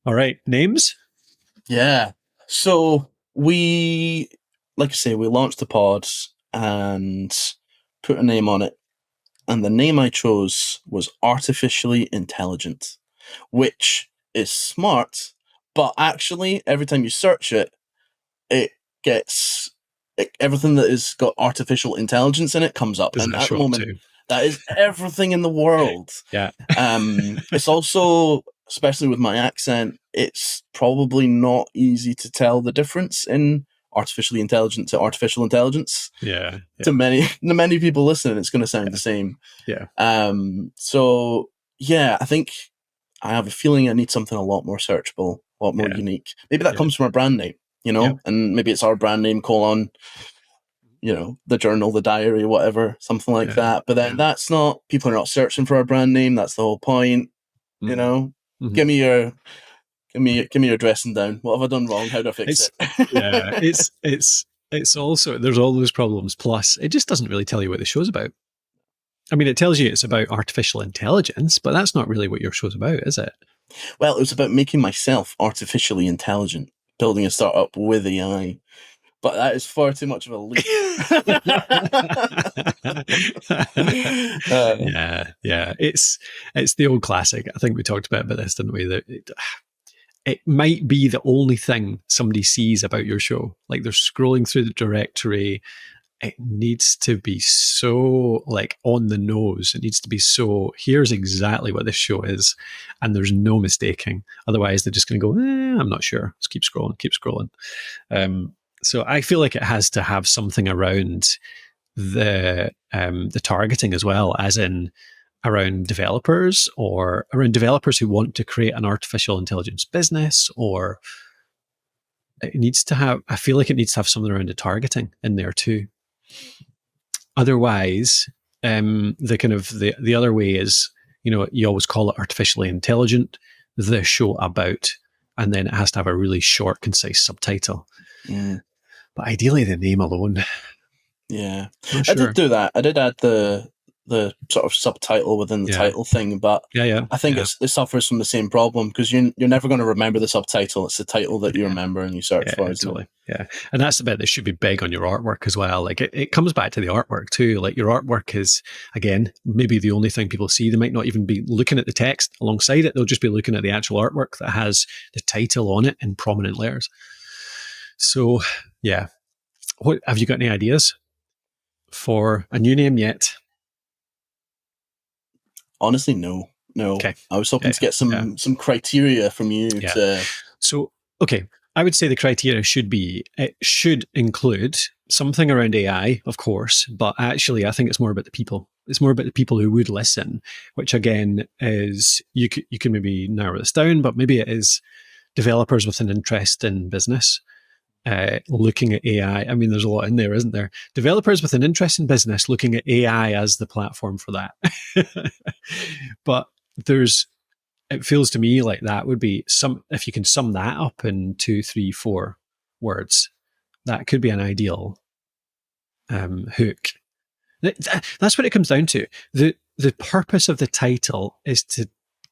All right, names? Yeah. So like I say, we launched the pod and put a name on it. And the name I chose was Artificially Intelligent, which is smart, but actually, every time you search it, it gets everything that has got artificial intelligence in it comes up. Doesn't And it at the show up moment, too? that is everything in the world. Yeah. It's also, especially with my accent, it's probably not easy to tell the difference in artificially intelligent to artificial intelligence. Yeah. To many people listening, it's going to sound the same. Yeah. So yeah, I think I have a feeling I need something a lot more searchable, a lot more unique. Maybe that comes from our brand name, and maybe it's our brand name : the journal, the diary, whatever, something like that. But then that's not, people are not searching for our brand name. That's the whole point. Mm-hmm. Give me your dressing down. What have I done wrong? How do I fix it? It's also, there's all those problems. Plus, it just doesn't really tell you what the show's about. I mean, it tells you it's about artificial intelligence, but that's not really what your show's about, is it? Well, it was about making myself artificially intelligent, building a startup with AI. But that is far too much of a leap. Yeah. It's the old classic. I think we talked about this, didn't we? That it might be the only thing somebody sees about your show. Like, they're scrolling through the directory. It needs to be so on the nose. It needs to be so, here's exactly what this show is, and there's no mistaking. Otherwise, they're just going to go, I'm not sure. Just keep scrolling. So I feel like it has to have something around the targeting as well, as in around developers, or around developers who want to create an artificial intelligence business, or it needs to have, I feel like it needs to have something around the targeting in there too. Otherwise, the other way is, you always call it artificially intelligent, the show about, and then it has to have a really short, concise subtitle. But ideally, the name alone. Yeah, I did do that. I did add the sort of subtitle within the title thing, but I think it suffers from the same problem, because you're never going to remember the subtitle. It's the title that you remember and you search for. Totally. Yeah, and that's the bit that should be big on your artwork as well. Like, it comes back to the artwork too. Like, your artwork is, again, maybe the only thing people see. They might not even be looking at the text alongside it. They'll just be looking at the actual artwork that has the title on it in prominent letters. So yeah, what have you got any ideas for a new name yet? Honestly, no. Okay. I was hoping to get some criteria from you. So, okay, I would say the criteria it should include something around AI, of course, but actually I think it's more about the people. It's more about the people who would listen, which again is, you can maybe narrow this down, but maybe it is developers with an interest in business. Looking at AI. I mean, there's a lot in there, isn't there? Developers with an interest in business looking at AI as the platform for that. But it feels to me like that would be if you can sum that up in 2, 3, 4 words, that could be an ideal hook. That's what it comes down to. The purpose of the title is to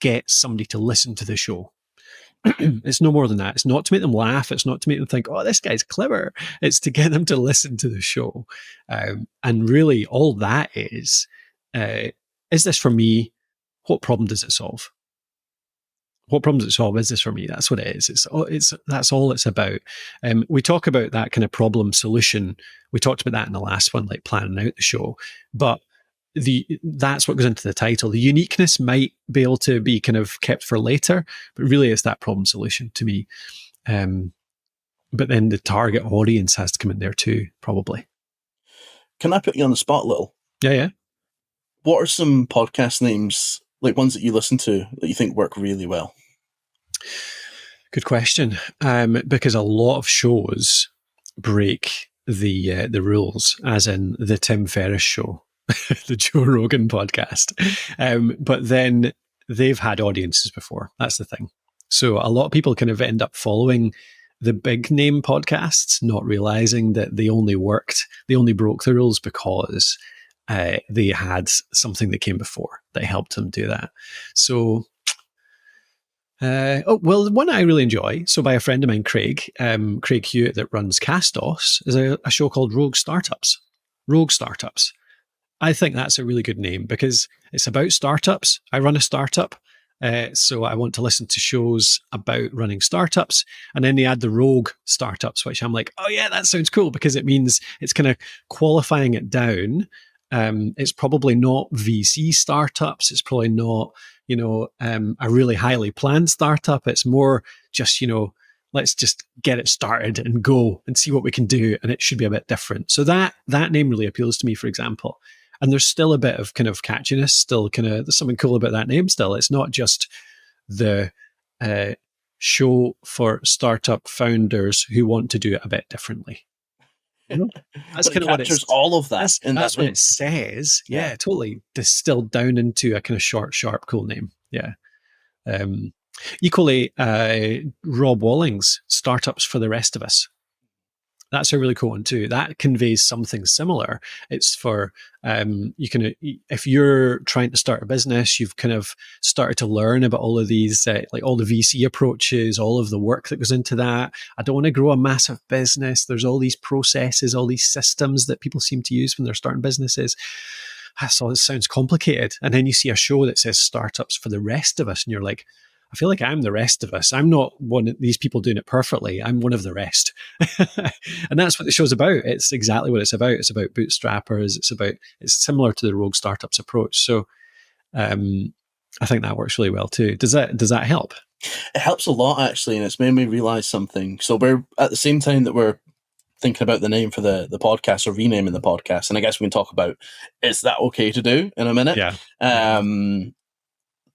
get somebody to listen to the show. It's no more than that. It's not to make them laugh. It's not to make them think, oh, this guy's clever. It's to get them to listen to the show. And really, all that is this for me? What problem does it solve? What problem does it solve? Is this for me? That's what it is. That's all it's about. We talk about that kind of problem solution. We talked about that in the last one, like planning out the show. But that's what goes into the title. The uniqueness might be able to be kind of kept for later, but really it's that problem solution to me. But then the target audience has to come in there too, probably. Can I put you on the spot a little? Yeah. What are some podcast names, like ones that you listen to, that you think work really well? Good question. Because a lot of shows break the rules, as in the Tim Ferriss show, the Joe Rogan podcast. But then they've had audiences before. That's the thing. So a lot of people kind of end up following the big name podcasts, not realizing that they only broke the rules because they had something that came before that helped them do that. So Well, the one I really enjoy, so by a friend of mine, Craig Hewitt, that runs Castos, is a show called Rogue Startups. Rogue Startups. I think that's a really good name because it's about startups. I run a startup, so I want to listen to shows about running startups. And then they add the Rogue Startups, which I'm like, oh yeah, that sounds cool because it means it's kind of qualifying it down. It's probably not VC startups. It's probably not, a really highly planned startup. It's more just, let's just get it started and go and see what we can do. And it should be a bit different. So that name really appeals to me, for example. And there's still a bit of kind of catchiness, still there's something cool about that name still. It's not just the show for startup founders who want to do it a bit differently. That's kind of what captures all of that. That's what it says. Yeah, totally distilled down into a kind of short, sharp, cool name. Yeah. Equally, Rob Walling's Startups for the Rest of Us. That's a really cool one too. That conveys something similar. It's for if you're trying to start a business, you've kind of started to learn about all of these, like all the VC approaches, all of the work that goes into that. I don't want to grow a massive business. There's all these processes, all these systems that people seem to use when they're starting businesses. So it sounds complicated. And then you see a show that says Startups for the Rest of Us, and you're like, I feel like I'm the rest of us. I'm not one of these people doing it perfectly. I'm one of the rest. And that's what the show's about. It's exactly what it's about. It's about bootstrappers. It's similar to the Rogue Startups approach. So I think that works really well too. Does that help? It helps a lot, actually. And it's made me realize something. So we're at the same time that we're thinking about the name for the podcast or renaming the podcast. And I guess we can talk about, is that okay to do in a minute? Yeah.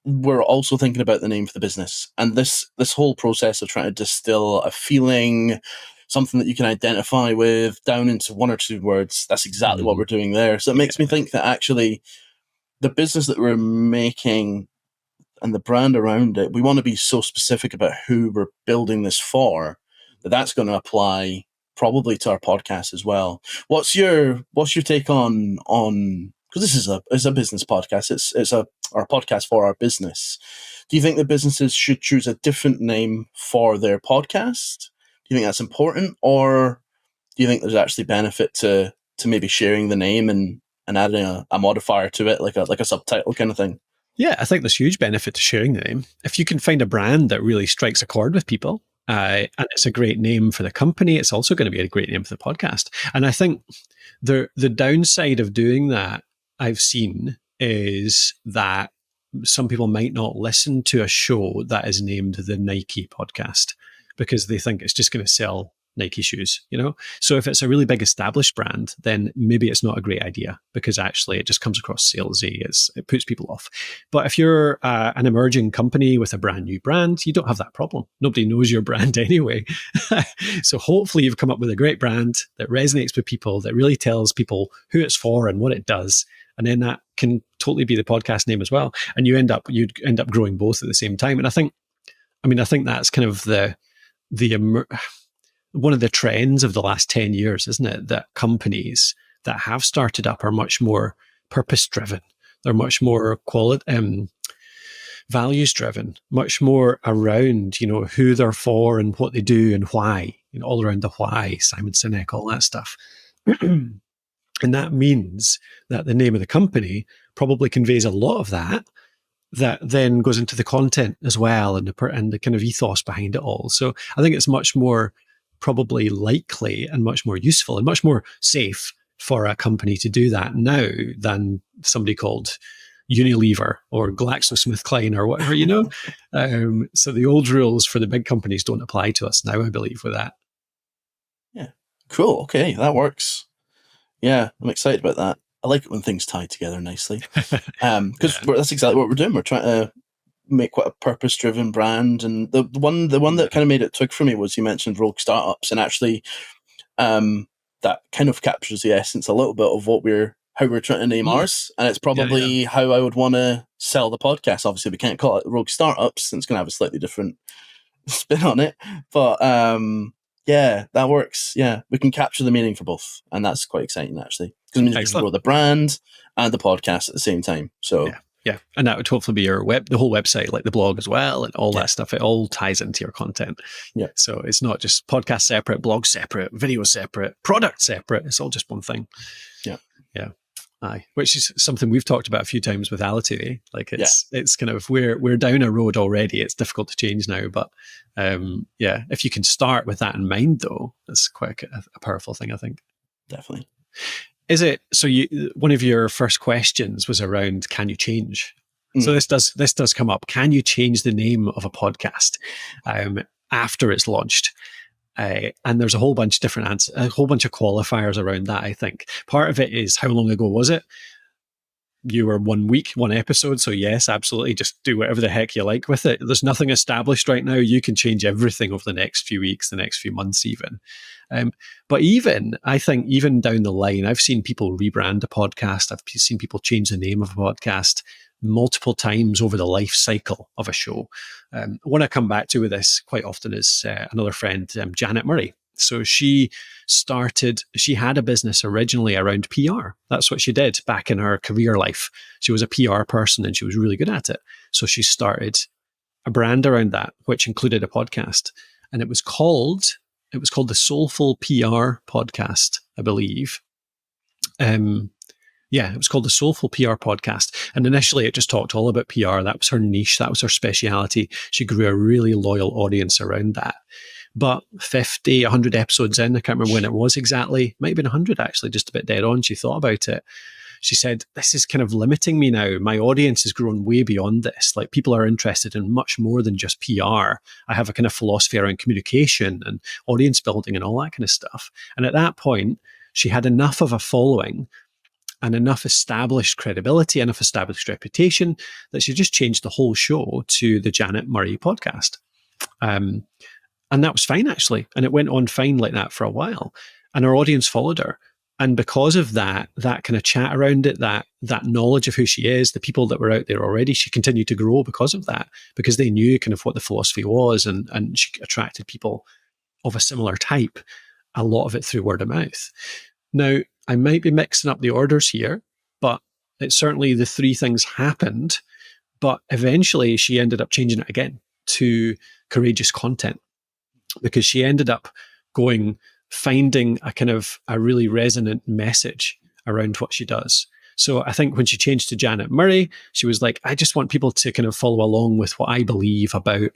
We're also thinking about the name for the business, and this whole process of trying to distill a feeling, something that you can identify with, down into one or two words. That's exactly what we're doing there. So it makes me think that actually the business that we're making and the brand around it, we want to be so specific about who we're building this for that's going to apply probably to our podcast as well. What's your take on because this is a business podcast. It's our podcast for our business. Do you think that businesses should choose a different name for their podcast? Do you think that's important, or do you think there's actually benefit to maybe sharing the name and adding a modifier to it, like a subtitle kind of thing? Yeah, I think there's huge benefit to sharing the name. If you can find a brand that really strikes a chord with people, and it's a great name for the company, it's also going to be a great name for the podcast. And I think the downside of doing that, I've seen, is that some people might not listen to a show that is named the Nike podcast because they think it's just going to sell Nike shoes, So if it's a really big established brand, then maybe it's not a great idea because actually it just comes across salesy. It puts people off. But if you're an emerging company with a brand new brand, you don't have that problem. Nobody knows your brand anyway. So hopefully you've come up with a great brand that resonates with people, that really tells people who it's for and what it does. And then that can totally be the podcast name as well. And you'd end up growing both at the same time. And I think that's kind of one of the trends of the last 10 years, isn't it? That companies that have started up are much more purpose-driven. They're much more values-driven, much more around, who they're for and what they do and why, all around the why, Simon Sinek, all that stuff. And that means that the name of the company probably conveys a lot of that then goes into the content as well and the kind of ethos behind it all. So I think it's much more probably likely and much more useful and much more safe for a company to do that now than somebody called Unilever or GlaxoSmithKline or whatever, So the old rules for the big companies don't apply to us now, I believe, with that. Yeah. Cool. Okay. That works. Yeah. I'm excited about that. I like it when things tie together nicely. Because that's exactly what we're doing. We're trying to make quite a purpose-driven brand, and the one that kind of made it twig for me was you mentioned Rogue Startups, and actually that kind of captures the essence a little bit of how we're trying to name ours, and it's probably how I would want to sell the podcast. Obviously we can't call it Rogue Startups and it's going to have a slightly different spin on it, but that works. We can capture the meaning for both, and that's quite exciting actually, because it means we can grow the brand and the podcast at the same time. So Yeah. And that would hopefully be your the whole website, like the blog as well, and all that stuff. It all ties into your content. Yeah. So it's not just podcast separate, blog separate, video separate, product separate. It's all just one thing. Yeah. Yeah. Aye. Which is something we've talked about a few times with Ality. Like it's kind of, we're down a road already. It's difficult to change now. But if you can start with that in mind though, that's quite a powerful thing, I think. Definitely. Is it, so one of your first questions was around, can you change? So this does come up. Can you change the name of a podcast after it's launched? And there's a whole bunch of different a whole bunch of qualifiers around that, I think. Part of it is, how long ago was it? You were 1 week, one episode. So yes, absolutely. Just do whatever the heck you like with it. There's nothing established right now. You can change everything over the next few weeks, the next few months even. But I think even down the line, I've seen people rebrand a podcast. I've seen people change the name of a podcast multiple times over the life cycle of a show. One I come back to with this quite often is another friend, Janet Murray. So she had a business originally around PR. That's what she did back in her career life. She was a PR person and she was really good at it. So she started a brand around that, which included a podcast. And it was called the Soulful PR Podcast, I believe. It was called the Soulful PR Podcast. And initially it just talked all about PR. That was her niche. That was her speciality. She grew a really loyal audience around that. But 50, 100 episodes in, I can't remember when it was exactly, might have been 100 actually, just a bit dead on. She thought about it. She said, this is kind of limiting me now. My audience has grown way beyond this. Like, people are interested in much more than just PR. I have a kind of philosophy around communication and audience building and all that kind of stuff. And at that point, she had enough of a following and enough established credibility, enough established reputation that she just changed the whole show to the Janet Murray Podcast. And that was fine, actually. And it went on fine like that for a while. And her audience followed her. And because of that kind of chat around it, that knowledge of who she is, the people that were out there already, she continued to grow because of that, because they knew kind of what the philosophy was, and she attracted people of a similar type, a lot of it through word of mouth. Now, I might be mixing up the orders here, but it's certainly the three things happened, but eventually she ended up changing it again to courageous content, because she ended up finding a really resonant message around what she does. So I think when she changed to Janet Murray, she was like, I just want people to kind of follow along with what I believe about,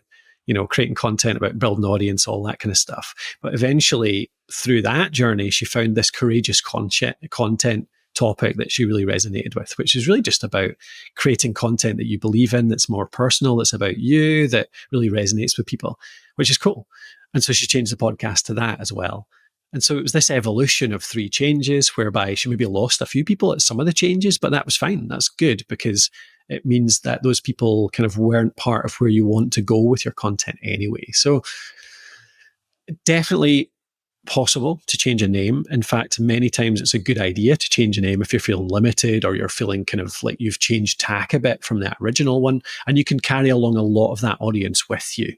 creating content, about building audience, all that kind of stuff. But eventually through that journey, she found this courageous content topic that she really resonated with, which is really just about creating content that you believe in, that's more personal, that's about you, that really resonates with people, which is cool. And so she changed the podcast to that as well. And so it was this evolution of three changes, whereby she maybe lost a few people at some of the changes, but that was fine. That's good, because it means that those people kind of weren't part of where you want to go with your content anyway. So definitely possible to change a name. In fact, many times it's a good idea to change a name if you're feeling limited, or you're feeling kind of like you've changed tack a bit from that original one, and you can carry along a lot of that audience with you.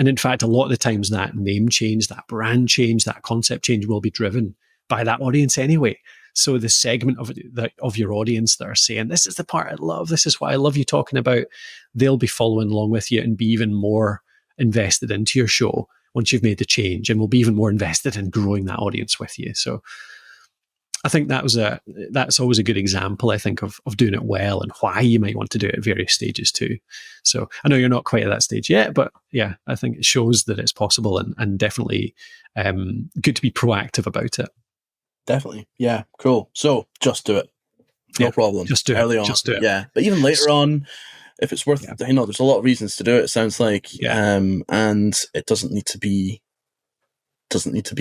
And in fact, a lot of the times that name change, that brand change, that concept change will be driven by that audience anyway. So the segment of your audience that are saying, this is the part I love, this is what I love you talking about, they'll be following along with you and be even more invested into your show once you've made the change, and will be even more invested in growing that audience with you. So I think that's always a good example, I think, of doing it well, and why you might want to do it at various stages too. So I know you're not quite at that stage yet, but yeah, I think it shows that it's possible, and definitely good to be proactive about it. Definitely. Yeah, cool. So just do it. No problem. Just do it. Early on. Just do it. Yeah. But even later on, if it's worth, there's a lot of reasons to do it, it sounds like. Yeah. And it doesn't need to be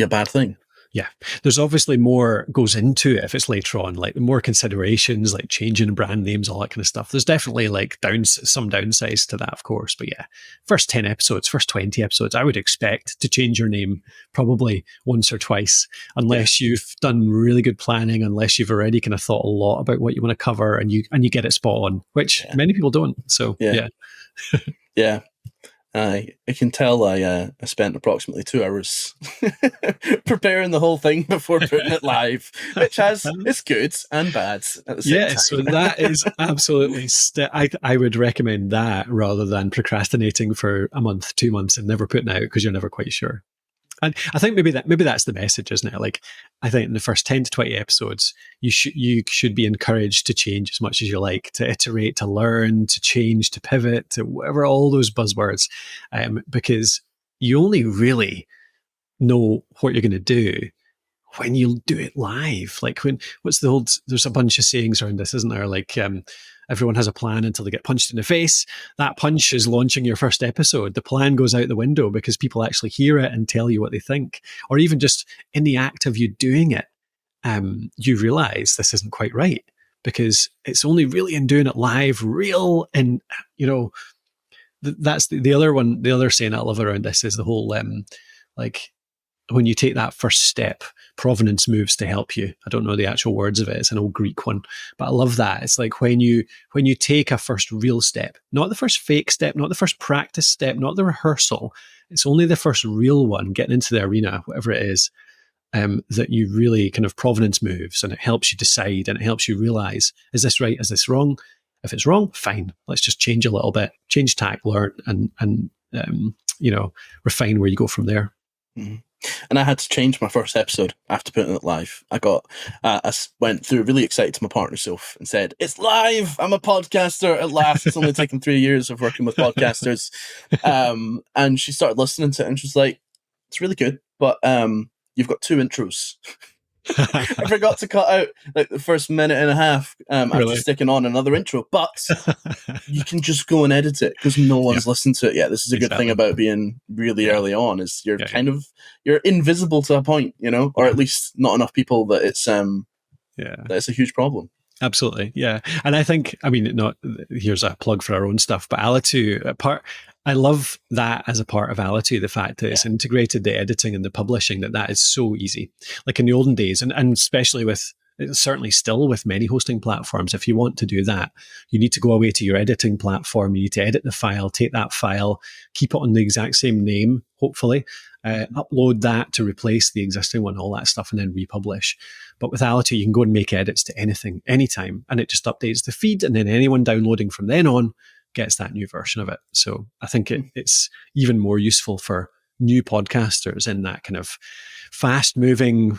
a bad thing. Yeah, there's obviously more goes into it if it's later on, like more considerations, like changing brand names, all that kind of stuff. There's definitely like some downsides to that, of course. But yeah, first 10 episodes, first 20 episodes, I would expect to change your name probably once or twice, unless you've done really good planning, unless you've already kind of thought a lot about what you want to cover, and you get it spot on, which many people don't. So yeah. Yeah. I can tell I spent approximately 2 hours preparing the whole thing before putting it live, which it's good and bad at the same time. So that is absolutely. I would recommend that rather than procrastinating for a month, 2 months, and never putting out because you're never quite sure. And I think maybe that's the message, isn't it? Like, I think in the first 10 to 20 episodes, you should be encouraged to change as much as you like, to iterate, to learn, to change, to pivot, to whatever, all those buzzwords, because you only really know what you're going to do when you do it live. Like, there's a bunch of sayings around this, isn't there? Like, everyone has a plan until they get punched in the face. That punch is launching your first episode. The plan goes out the window because people actually hear it and tell you what they think. Or even just in the act of you doing it, you realize this isn't quite right, because it's only really in doing it live, real. And, that's the other one. The other saying I love around this is the whole, like, when you take that first step, provenance moves to help you. I don't know the actual words of it. It's an old Greek one, but I love that. It's like when you take a first real step, not the first fake step, not the first practice step, not the rehearsal. It's only the first real one, getting into the arena, whatever it is, that you really kind of provenance moves, and it helps you decide, and it helps you realize, is this right? Is this wrong? If it's wrong, fine. Let's just change a little bit, change tack, learn, and refine where you go from there. Mm-hmm. And I had to change my first episode after putting it live. I went through really excited to my partner Soph and said, "It's live! I'm a podcaster at last." It's only taken 3 years of working with podcasters. And she started listening to it, and she was like, "It's really good, but you've got 2 intros." I forgot to cut out like the first minute and a half after sticking on another intro, but you can just go and edit it because no one's listened to it yet. This is a good thing about being really early on, is you're you're invisible to a point, or at least not enough people that it's a huge problem. Absolutely. Yeah. And I think, here's a plug for our own stuff, but Alitu, I love that as a part of Alitu, the fact that it's integrated the editing and the publishing, that is so easy. Like in the olden days, and especially certainly still with many hosting platforms, if you want to do that, you need to go away to your editing platform. You need to edit the file, take that file, keep it on the exact same name, hopefully, upload that to replace the existing one, all that stuff, and then republish. But with Alitu, you can go and make edits to anything, anytime, and it just updates the feed, and then anyone downloading from then on gets that new version of it. So I think it's even more useful for new podcasters in that kind of fast-moving,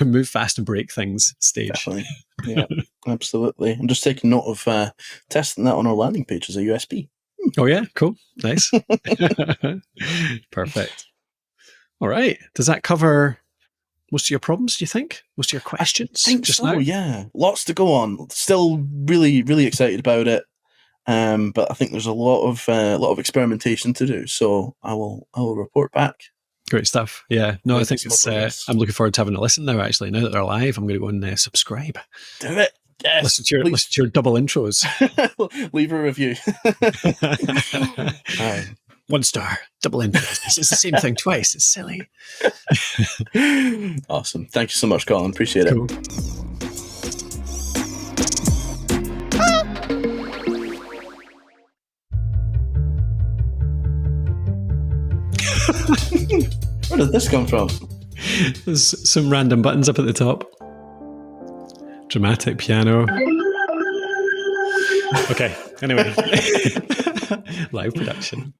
move fast and break things stage. Definitely. Yeah, absolutely. I'm just taking note of testing that on our landing page as a USB. Oh yeah, cool. Nice. Perfect. All right. Does that cover most of your problems, do you think? Most of your questions? I think just so, now? Yeah. Lots to go on. Still really, really excited about it. But I think there's a lot of experimentation to do. So I will report back. Great stuff. Yeah. No, I think it's. I'm looking forward to having a listen now. Actually, now that they're live, I'm going to go and subscribe. Do it. Yes. Listen to your double intros. Leave a review. 1 star, double intros. It's the same thing twice. It's silly. Awesome. Thank you so much, Colin. Appreciate it. Where did this come from? There's some random buttons up at the top. Dramatic piano. Okay, anyway. Live production.